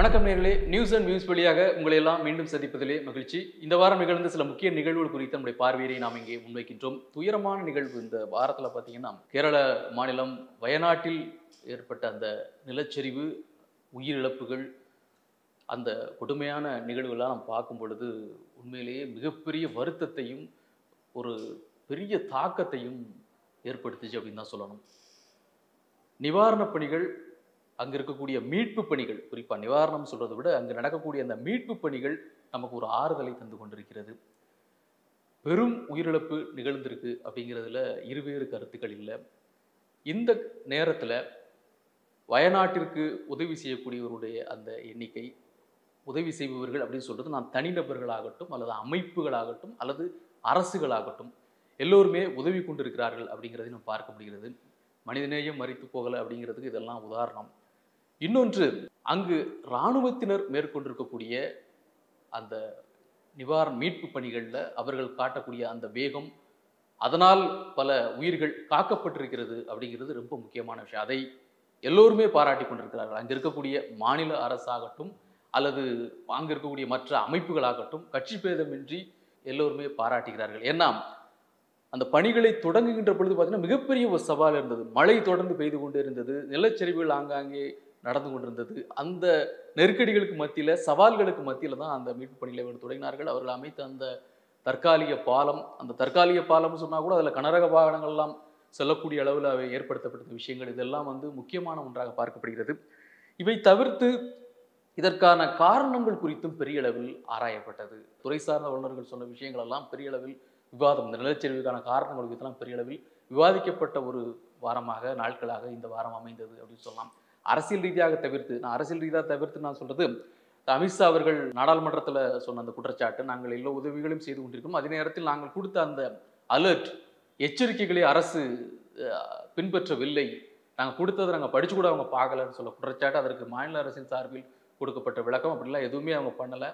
வணக்கம் நேயர்களே, news and views வழியாக உங்களை எல்லாம் மீண்டும் சந்திப்பதிலே மகிழ்ச்சி. இந்த வாரம் நிகழ்ந்த சில முக்கிய நிகழ்வுகள் குறித்து நம்முடைய பார்வையை நாம் இங்கே முன்வைக்கின்றோம். துயரமான நிகழ்வு இந்த வாரத்தில் பார்த்தீங்கன்னா, கேரள மாநிலம் வயநாட்டில் ஏற்பட்ட அந்த நிலச்சரிவு, உயிரிழப்புகள், அந்த கொடுமையான நிகழ்வுகள்லாம் நாம் பார்க்கும் பொழுது உண்மையிலேயே மிகப்பெரிய வருத்தத்தையும் ஒரு பெரிய தாக்கத்தையும் ஏற்படுத்துச்சு அப்படின்னு தான் சொல்லணும். நிவாரணப் பணிகள், அங்கே இருக்கக்கூடிய மீட்பு பணிகள், குறிப்பாக நிவாரணம் சொல்றதை விட அங்கே நடக்கக்கூடிய அந்த மீட்பு பணிகள் நமக்கு ஒரு ஆறுதலை தந்து கொண்டிருக்கிறது. பெரும் உயிரிழப்பு நிகழ்ந்திருக்கு அப்படிங்கிறதுல இருவேறு கருத்துக்கள் இல்லை. இந்த நேரத்தில் வயநாட்டிற்கு உதவி செய்யக்கூடியவருடைய அந்த எண்ணிக்கை, உதவி செய்பவர்கள் அப்படின்னு சொல்றது நான் தனிநபர்களாகட்டும் அல்லது அமைப்புகளாகட்டும் அல்லது அரசுகளாகட்டும் எல்லோருமே உதவி கொண்டிருக்கிறார்கள் அப்படிங்கிறதை நம்ம பார்க்க முடிகிறது. மனிதநேயம் மரித்து போகலை அப்படிங்கிறதுக்கு இதெல்லாம் உதாரணம். இன்னொன்று, அங்கு இராணுவத்தினர் மேற்கொண்டிருக்கக்கூடிய அந்த மீட்பு பணிகளில் அவர்கள் காட்டக்கூடிய அந்த வேகம், அதனால் பல உயிர்கள் காக்கப்பட்டிருக்கிறது அப்படிங்கிறது ரொம்ப முக்கியமான விஷயம். அதை எல்லோருமே பாராட்டி கொண்டிருக்கிறார்கள். அங்கே இருக்கக்கூடிய மாநில அரசாகட்டும் அல்லது அங்கே இருக்கக்கூடிய மற்ற அமைப்புகளாகட்டும் கட்சி பேதமின்றி எல்லோருமே பாராட்டுகிறார்கள். ஏன்னா அந்த பணிகளை தொடங்குகின்ற பொழுது பார்த்தீங்கன்னா மிகப்பெரிய ஒரு சவால் இருந்தது. மழை தொடர்ந்து பெய்து கொண்டே இருந்தது, நிலச்சரிவுகள் ஆங்காங்கே நடந்து கொண்டிருந்தது. அந்த நெருக்கடிகளுக்கு மத்தியில், சவால்களுக்கு மத்தியில் தான் அந்த மீட்பு பணிகளை அவர் தொடங்கினார்கள். அவர்கள் அமைத்த அந்த தற்காலிக பாலம், அந்த தற்காலிக பாலம்னு சொன்னால் கூட அதில் கனரக வாகனங்கள்லாம் செல்லக்கூடிய அளவில் அவை ஏற்படுத்தப்பட்ட விஷயங்கள் இதெல்லாம் முக்கியமான ஒன்றாக பார்க்கப்படுகிறது. இவை தவிர்த்து இதற்கான காரணங்கள் குறித்தும் பெரிய அளவில் ஆராயப்பட்டது. துறை சார்ந்த வல்லுநர்கள் சொன்ன விஷயங்கள் எல்லாம் பெரிய அளவில் விவாதம், இந்த நிலச்சரிவுக்கான காரணங்கள் குறித்தெல்லாம் பெரிய அளவில் விவாதிக்கப்பட்ட ஒரு வாரமாக, நாட்களாக இந்த வாரம் அமைந்தது அப்படின்னு சொல்லலாம். அரசியல் ரீதியாக தவிர்த்து, நான் சொல்றது, அமித்ஷா அவர்கள் நாடாளுமன்றத்தில் சொன்ன அந்த குற்றச்சாட்டு, நாங்கள் எல்லா உதவிகளையும் செய்து கொண்டிருக்கோம், அதே நேரத்தில் நாங்கள் கொடுத்த அந்த அலர்ட் எச்சரிக்கைகளை அரசு பின்பற்றவில்லை, நாங்கள் கொடுத்ததை நாங்கள் படிச்சு கூட அவங்க பார்க்கலன்னு சொல்ல குற்றச்சாட்டு. அதற்கு மாநில அரசின் சார்பில் கொடுக்கப்பட்ட விளக்கம் அப்படிலாம் எதுவுமே அவங்க பண்ணலை.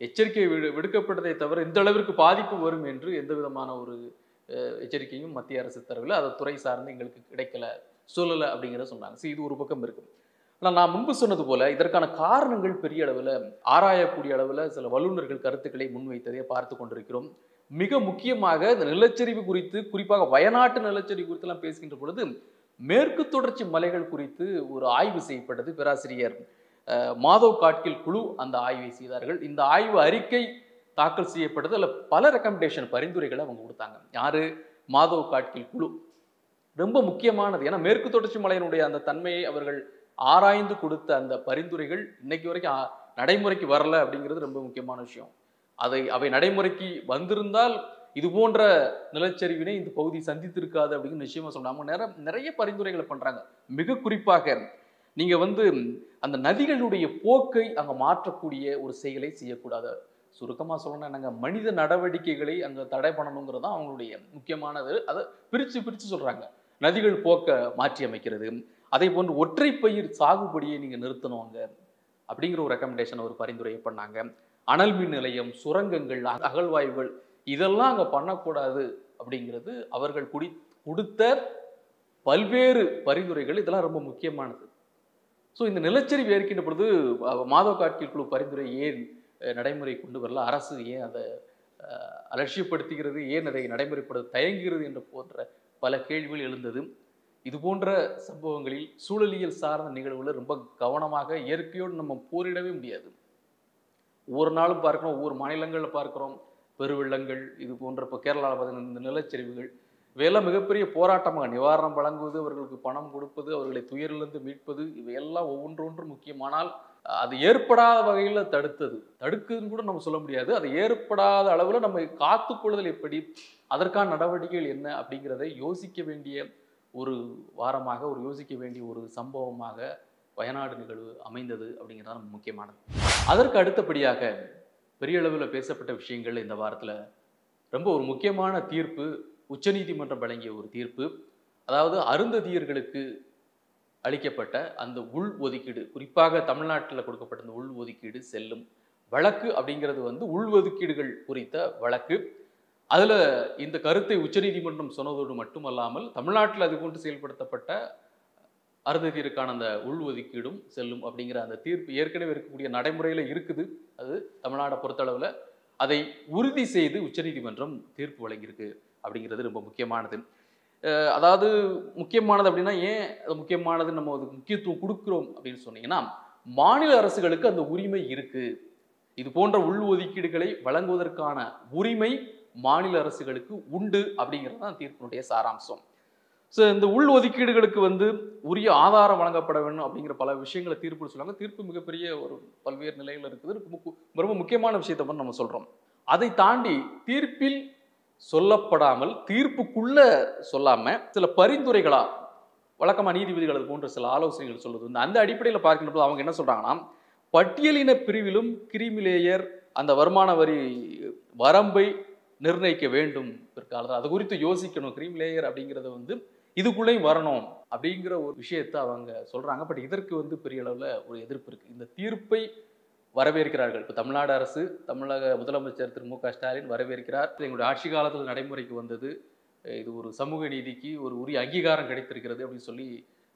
எச்சரிக்கை விடுக்கப்பட்டதை தவிர இந்த அளவிற்கு பாதிப்பு வரும் என்று எந்த விதமான ஒரு எச்சரிக்கையும் மத்திய அரசு தரவில்லை. அதை துறை சார்ந்து எங்களுக்கு கிடைக்கல, சொல்லலை அப்படிங்கிறத சொன்னாங்க. சரி, இது ஒரு பக்கம் இருக்கு. ஆனால் நான் முன்பு சொன்னது போல இதற்கான காரணங்கள் பெரிய அளவில் ஆராயக்கூடிய அளவில் சில வல்லுநர்கள் கருத்துக்களை முன்வைத்ததை பார்த்து கொண்டிருக்கிறோம். மிக முக்கியமாக இந்த நிலச்சரிவு குறித்து, குறிப்பாக வயநாட்டு நிலச்சரிவு குறித்தெல்லாம் பேசுகின்ற பொழுது மேற்கு தொடர்ச்சி மலைகள் குறித்து ஒரு ஆய்வு செய்யப்பட்டது. பேராசிரியர் மாதவ் காட்கில் குழு அந்த ஆய்வை செய்தார்கள். இந்த ஆய்வு அறிக்கை தாக்கல் செய்யப்பட்டது. அதில் பல ரெக்கமெண்டேஷன், பரிந்துரைகளை அவங்க கொடுத்தாங்க. யாரு? மாதவ் காட்கில் குழு. ரொம்ப முக்கியமானது. ஏன்னா மேற்கு தொடர்ச்சி மலையினுடைய அந்த தன்மையை அவர்கள் ஆராய்ந்து கொடுத்த அந்த பரிந்துரைகள் இன்னைக்கு வரைக்கும் நடைமுறைக்கு வரல அப்படிங்கிறது ரொம்ப முக்கியமான விஷயம். அவை நடைமுறைக்கு வந்திருந்தால் இது போன்ற நிலச்சரிவினை இந்த பகுதி சந்தித்திருக்காது அப்படின்னு நிச்சயமா சொன்னாங்க. நிறைய பரிந்துரைகளை பண்றாங்க. மிக குறிப்பாக நீங்க அந்த நதிகளுடைய போக்கை அங்க மாற்றக்கூடிய ஒரு செயலை செய்யக்கூடாது. சுருக்கமா சொல்லணும்னா என்னங்க, மனித நடவடிக்கைகளை அங்க தடை பண்ணணுங்கிறது தான் அவங்களுடைய முக்கியமானது. அதை பிரிச்சு சொல்றாங்க. நதிகள் போக்க மாற்றி அமைக்கிறது, அதே போன்று ஒற்றை பயிர் சாகுபடியை நீங்க நிறுத்தணும் அங்க அப்படிங்கிற ஒரு ரெக்கமெண்டேஷன், ஒரு பரிந்துரை பண்ணாங்க. அனல் மின் நிலையம், சுரங்கங்கள், அகழ்வாய்வுகள் இதெல்லாம் அங்க பண்ணக்கூடாது அப்படிங்கிறது அவர்கள் கொடுத்த பல்வேறு பரிந்துரைகள். இதெல்லாம் ரொம்ப முக்கியமானது. ஸோ இந்த நிலச்சரிவு ஏற்கின்ற பொழுது மாதவ் காட்கில் குழு பரிந்துரை ஏன் நடைமுறை கொண்டு வரல, அரசு ஏன் அதை அலட்சியப்படுத்துகிறது, ஏன் அதை நடைமுறைப்படுத்த தயங்குகிறது என்ற போன்ற பல கேள்விகள் எழுந்தது. இது போன்ற சம்பவங்களில் சூழலியல் சார்ந்த நிகழ்வுகளை ரொம்ப கவனமாக, இயற்கையோடு நம்ம போரிடவே முடியாது. ஒவ்வொரு நாளும் பார்க்கிறோம், ஒவ்வொரு மாநிலங்களில் பார்க்கிறோம் பெருவெள்ளங்கள், இது போன்ற இப்போ கேரளாவில் பார்த்தீங்கன்னா இந்த நிலச்சரிவுகள், இவையெல்லாம் மிகப்பெரிய போராட்டமாக, நிவாரணம் வழங்குவது, அவர்களுக்கு பணம் கொடுப்பது, அவர்களை துயரிலிருந்து மீட்பது, இவையெல்லாம் ஒவ்வொன்றும் முக்கியமானால் அது ஏற்படாத வகையில் தடுக்குதுன்னு கூட நம்ம சொல்ல முடியாது. அது ஏற்படாத அளவில் நம்ம காத்துக்கொள்ளுதல் எப்படி, அதற்கான நடவடிக்கைகள் என்ன அப்படிங்கிறதை யோசிக்க வேண்டிய ஒரு வாரமாக, யோசிக்க வேண்டிய ஒரு சம்பவமாக வயநாடு நிகழ்வு அமைந்தது அப்படிங்கிறது நம்ம முக்கியமானது. அதற்கு அடுத்தபடியாக பெரிய அளவில் பேசப்பட்ட விஷயங்கள் இந்த வாரத்தில் ரொம்ப ஒரு முக்கியமான தீர்ப்பு, உச்சநீதிமன்றம் வழங்கிய ஒரு தீர்ப்பு. அதாவது அருந்ததியர்களுக்கு அளிக்கப்பட்ட அந்த உள் ஒதுக்கீடு, குறிப்பாக தமிழ்நாட்டில் கொடுக்கப்பட்ட அந்த உள் ஒதுக்கீடு செல்லும் வழக்கு அப்படிங்கிறது உள் ஒதுக்கீடுகள் குறித்த வழக்கு. அதில் இந்த கருத்தை உச்சநீதிமன்றம் சொன்னதோடு மட்டுமல்லாமல் தமிழ்நாட்டில் அது போன்று செயல்படுத்தப்பட்ட அருந்ததியருக்கான அந்த உள்ஒதுக்கீடும் செல்லும் அப்படிங்கிற அந்த தீர்ப்பு ஏற்கனவே இருக்கக்கூடிய நடைமுறையில் இருக்குது. அது தமிழ்நாடை பொறுத்தளவில் அதை உறுதி செய்து உச்சநீதிமன்றம் தீர்ப்பு வழங்கியிருக்கு அப்படிங்கிறது ரொம்ப முக்கியமானது. அதாவது முக்கியமானது அப்படின்னா ஏன் அது முக்கியமானது, நம்ம அதுக்கு முக்கியத்துவம் கொடுக்குறோம் அப்படின்னு சொன்னீங்கன்னா, மாநில அரசுகளுக்கு அந்த உரிமை இருக்கு. இது போன்ற உள்ஒதுக்கீடுகளை வழங்குவதற்கான உரிமை மாநில அரசுகளுக்கு உண்டு அப்படிங்கிறது தான் தீர்ப்பினுடைய சாராம்சம். ஸோ இந்த உள்ஒதுக்கீடுகளுக்கு உரிய ஆதாரம் வழங்கப்பட வேண்டும் அப்படிங்கிற பல விஷயங்களை தீர்ப்பு சொல்லுவாங்க. தீர்ப்பு மிகப்பெரிய ஒரு பல்வேறு நிலையில் இருக்குது. ரொம்ப முக்கியமான விஷயத்தை நம்ம சொல்றோம். அதை தாண்டி தீர்ப்பில் சொல்லப்படாமல் தீர்ப்புக்குள்ள சொல்லாம சில பரிந்துரைகளா வழக்கமா நீதிபதிகள் அது போன்ற சில ஆலோசனைகள் சொல்லுது. அந்த அடிப்படையில் பார்க்கின்ற போது அவங்க என்ன சொல்றாங்கன்னா, பட்டியலின பிரிவிலும் கிரீமிலேயர் அந்த வருமான வரி வரம்பை நிர்ணயிக்க வேண்டும் பிற்காலத்தில். அது குறித்து யோசிக்கணும். கிரீமிலேயர் அப்படிங்கிறத இதுக்குள்ளேயும் வரணும் அப்படிங்கிற ஒரு விஷயத்தை அவங்க சொல்றாங்க. பட் இதற்கு பெரிய அளவில் ஒரு எதிர்ப்பு இருக்கு. இந்த தீர்ப்பை வரவேற்கிறார்கள். இப்போ தமிழ்நாடு அரசு, தமிழக முதலமைச்சர் திரு மு.க. ஸ்டாலின் வரவேற்கிறார். எங்களுடைய ஆட்சி காலத்தில் நடைமுறைக்கு வந்தது. இது ஒரு சமூக நீதிக்கு ஒரு உரிய அங்கீகாரம் கிடைத்திருக்கிறது அப்படின்னு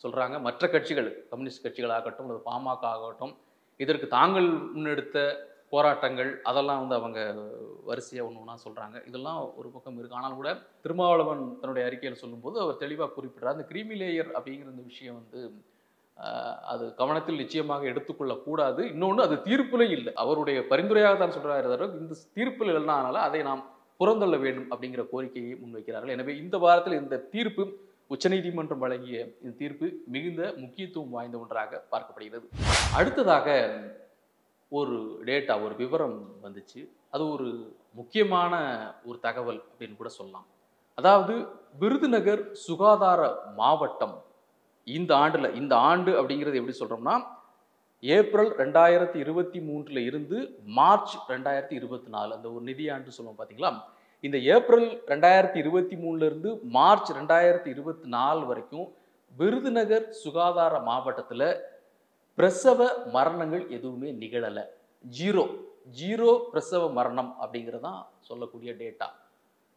சொல்றாங்க. மற்ற கட்சிகள், கம்யூனிஸ்ட் கட்சிகள் ஆகட்டும் அல்லது பாமக ஆகட்டும், இதற்கு தாங்கள் முன்னெடுத்த போராட்டங்கள் அதெல்லாம் அவங்க வரிசையாக ஒன்று ஒன்றா சொல்கிறாங்க. இதெல்லாம் ஒரு பக்கம் இருக்குது. ஆனால் கூட திருமாவளவன் தன்னுடைய அறிக்கையில் சொல்லும்போது அவர் தெளிவாக குறிப்பிட்றார், அந்த கிரீமிலேயர் அப்படிங்கிற இந்த விஷயம் அது கவனத்தில் நிச்சயமாக எடுத்துக்கொள்ளக்கூடாது. இன்னொன்று, அது தீர்ப்பிலே இல்லை, அவருடைய பரிந்துரையாக தான் சொல்கிறார். இந்த தீர்ப்பில் இல்லைனால அதை நாம் புறந்தள்ள வேண்டும் அப்படிங்கிற கோரிக்கையை முன்வைக்கிறார்கள். எனவே இந்த வாரத்தில் இந்த தீர்ப்பு, உச்சநீதிமன்றம் வழங்கிய இந்த தீர்ப்பு மிகுந்த முக்கியத்துவம் வாய்ந்த ஒன்றாக பார்க்கப்படுகிறது. அடுத்ததாக ஒரு டேட்டா, ஒரு விவரம் வந்துச்சு. அது ஒரு முக்கியமான ஒரு தகவல் அப்படின்னு கூட சொல்லலாம். அதாவது விருதுநகர் சுகாதார மாவட்டம் இந்த ஆண்டு அப்படிங்கிறது எப்படி சொல்றோம்னா, ஏப்ரல் 2023 இருந்து மார்ச் 2024 அந்த ஒரு நிதியாண்டு சொல்லுவோம் பார்த்தீங்களா, இந்த ஏப்ரல் 2023 இருந்து மார்ச் 2024 வரைக்கும் விருதுநகர் சுகாதார மாவட்டத்தில் பிரசவ மரணங்கள் எதுவுமே நிகழலை. ஜீரோ பிரசவ மரணம் அப்படிங்கிறதான் சொல்லக்கூடிய டேட்டா.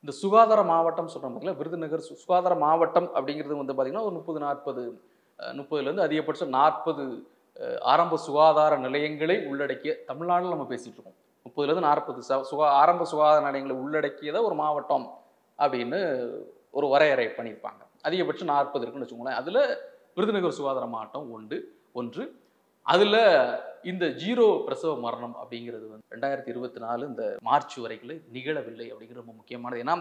இந்த சுகாதார மாவட்டம் சொல்கிறோம் பார்த்தீங்களா, விருதுநகர் சுகாதார மாவட்டம் அப்படிங்கிறது பார்த்தீங்கன்னா ஒரு 30-40 அதிகபட்சம் 40 ஆரம்ப சுகாதார நிலையங்களை உள்ளடக்கிய, தமிழ்நாட்டில் நம்ம பேசிகிட்டு இருக்கோம், 30-40 ஆரம்ப சுகாதார நிலையங்களை உள்ளடக்கியதை ஒரு மாவட்டம் அப்படின்னு ஒரு வரையறை பண்ணியிருப்பாங்க. அதிகபட்சம் 40 இருக்குன்னு வச்சுக்கோங்களேன். அதில் விருதுநகர் சுகாதார மாவட்டம் ஒன்று. அதில் இந்த ஜீரோ பிரசவ மரணம் அப்படிங்கிறது 2024 இந்த மார்ச் வரைக்கும் நிகழவில்லை அப்படிங்கிறது ரொம்ப முக்கியமானது. ஏன்னா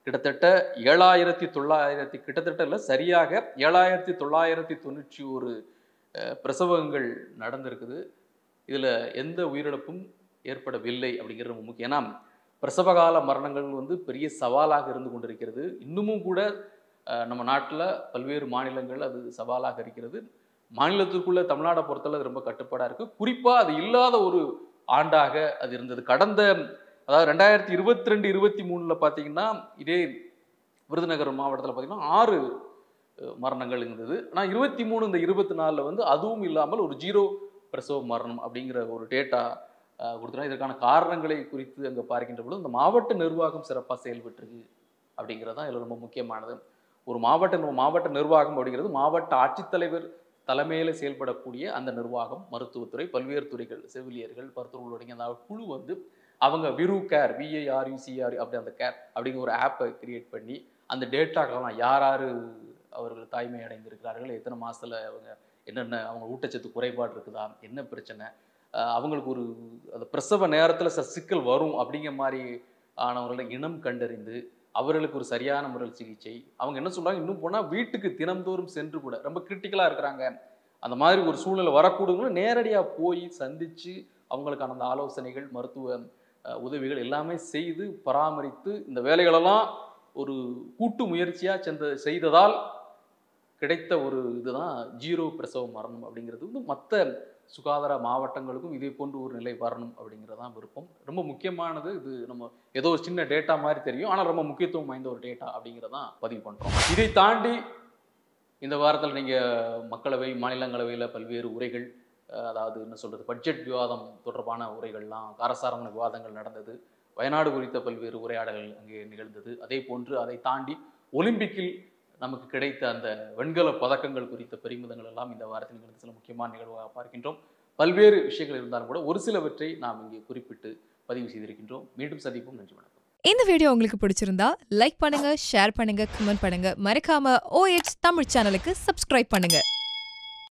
கிட்டத்தட்ட 7,900 கிட்டத்தட்ட இல்லை, சரியாக 7,991 பிரசவங்கள் நடந்திருக்குது. இதில் எந்த உயிரிழப்பும் ஏற்படவில்லை அப்படிங்கிறது ரொம்ப முக்கியம். ஏன்னா பிரசவகால மரணங்கள் பெரிய சவாலாக இருந்து கொண்டிருக்கிறது. இன்னமும் கூட நம்ம நாட்டில் பல்வேறு மாநிலங்கள் அது சவாலாக இருக்கிறது. மாநிலத்திற்குள்ள தமிழ்நாடை பொறுத்தளவு ரொம்ப கட்டுப்பாடாக இருக்குது. குறிப்பாக அது இல்லாத ஒரு ஆண்டாக அது இருந்தது. அதாவது 2022-23 பார்த்தீங்கன்னா இதே விருதுநகர் மாவட்டத்தில் பார்த்தீங்கன்னா 6 மரணங்கள் இருந்தது. ஆனால் 23 இந்த 24 அதுவும் இல்லாமல் ஒரு ஜீரோ பிரசவ மரணம் அப்படிங்கிற ஒரு டேட்டா கொடுத்துருக்காங்க. இதற்கான காரணங்களை குறித்து அங்கே பார்க்கின்ற பொழுது இந்த மாவட்ட நிர்வாகம் சிறப்பாக செயல்பட்டுருக்கு அப்படிங்கிறது தான் இதில் ரொம்ப முக்கியமானது. ஒரு மாவட்ட நிர்வாகம் அப்படிங்கிறது மாவட்ட ஆட்சித்தலைவர் தலைமையில் செயல்படக்கூடிய அந்த நிர்வாகம், மருத்துவத்துறை, பல்வேறு துறைகள், செவிலியர்கள், மருத்துவர்களுடைய அந்த குழு அவங்க VARUCARE அப்படி அந்த கேர் அப்படிங்கிற ஒரு ஆப்பை கிரியேட் பண்ணி அந்த டேட்டாக்கெல்லாம் யார் அவர்கள் தாய்மை அடைந்திருக்கிறார்கள், எத்தனை மாதத்தில் அவங்க என்னென்ன அவங்க ஊட்டச்சத்து குறைபாடு இருக்குதா, என்ன பிரச்சனை, அவங்களுக்கு ஒரு அந்த பிரசவ நேரத்தில் சிக்கல் வரும் அப்படிங்கிற மாதிரி ஆனவர்களை இனம் கண்டறிந்து அவர்களுக்கு ஒரு சரியான முறையில் சிகிச்சை. அவங்க என்ன சொல்றாங்க, இன்னும் போனால் வீட்டுக்கு தினந்தோறும் சென்று கூட ரொம்ப கிரிட்டிக்கலாக இருக்கிறாங்க அந்த மாதிரி ஒரு சூழ்நிலை வரக்கூடுங்களும் நேரடியாக போய் சந்தித்து அவங்களுக்கான அந்த ஆலோசனைகள், மருத்துவ உதவிகள் எல்லாமே செய்து பராமரித்து இந்த வேலைகளெல்லாம் ஒரு கூட்டு முயற்சியாக செய்ததால் கிடைத்த ஒரு இதுதான் ஜீரோ பிரசவ மரணம் அப்படிங்கிறது. மற்ற சுகாதார மாவட்டங்களுக்கும் இதே போன்று ஒரு நிலை வரணும் அப்படிங்கிறதான் விருப்பம். ரொம்ப முக்கியமானது இது. நம்ம ஏதோ ஒரு சின்ன டேட்டா மாதிரி தெரியும், ஆனால் ரொம்ப முக்கியத்துவம் வாய்ந்த ஒரு டேட்டா அப்படிங்கிறதான் பதிவு பண்ணுறோம். இதை தாண்டி இந்த வாரத்தில் நீங்கள் மக்களவை, மாநிலங்களவையில் பல்வேறு உரைகள், அதாவது என்ன சொல்கிறது, பட்ஜெட் விவாதம் தொடர்பான உரைகள்லாம், காரசாரமான விவாதங்கள் நடந்தது. வயநாடு குறித்த பல்வேறு உரையாடல்கள் அங்கே நிகழ்ந்தது. அதே போன்று அதை தாண்டி ஒலிம்பிக்கில் நமக்கு கிடைத்த அந்த வெண்கல பதக்கங்கள் குறித்த பெருமிதங்கள் எல்லாம் இந்த வாரத்தில் நிகழ்ந்த சில முக்கியமான நிகழ்வாக பார்க்கின்றோம். பல்வேறு விஷயங்கள் இருந்தாலும் கூட ஒரு சிலவற்றை நாம் இங்கே குறிப்பிட்டு பதிவு செய்திருக்கின்றோம். மீண்டும் சந்திப்போம். நன்றி, வணக்கம். இந்த வீடியோ உங்களுக்கு பிடிச்சிருந்தா லைக் பண்ணுங்க, ஷேர் பண்ணுங்க, கமெண்ட் பண்ணுங்க. மறக்காம OH தமிழ் சேனலுக்கு சப்ஸ்கிரைப் பண்ணுங்க.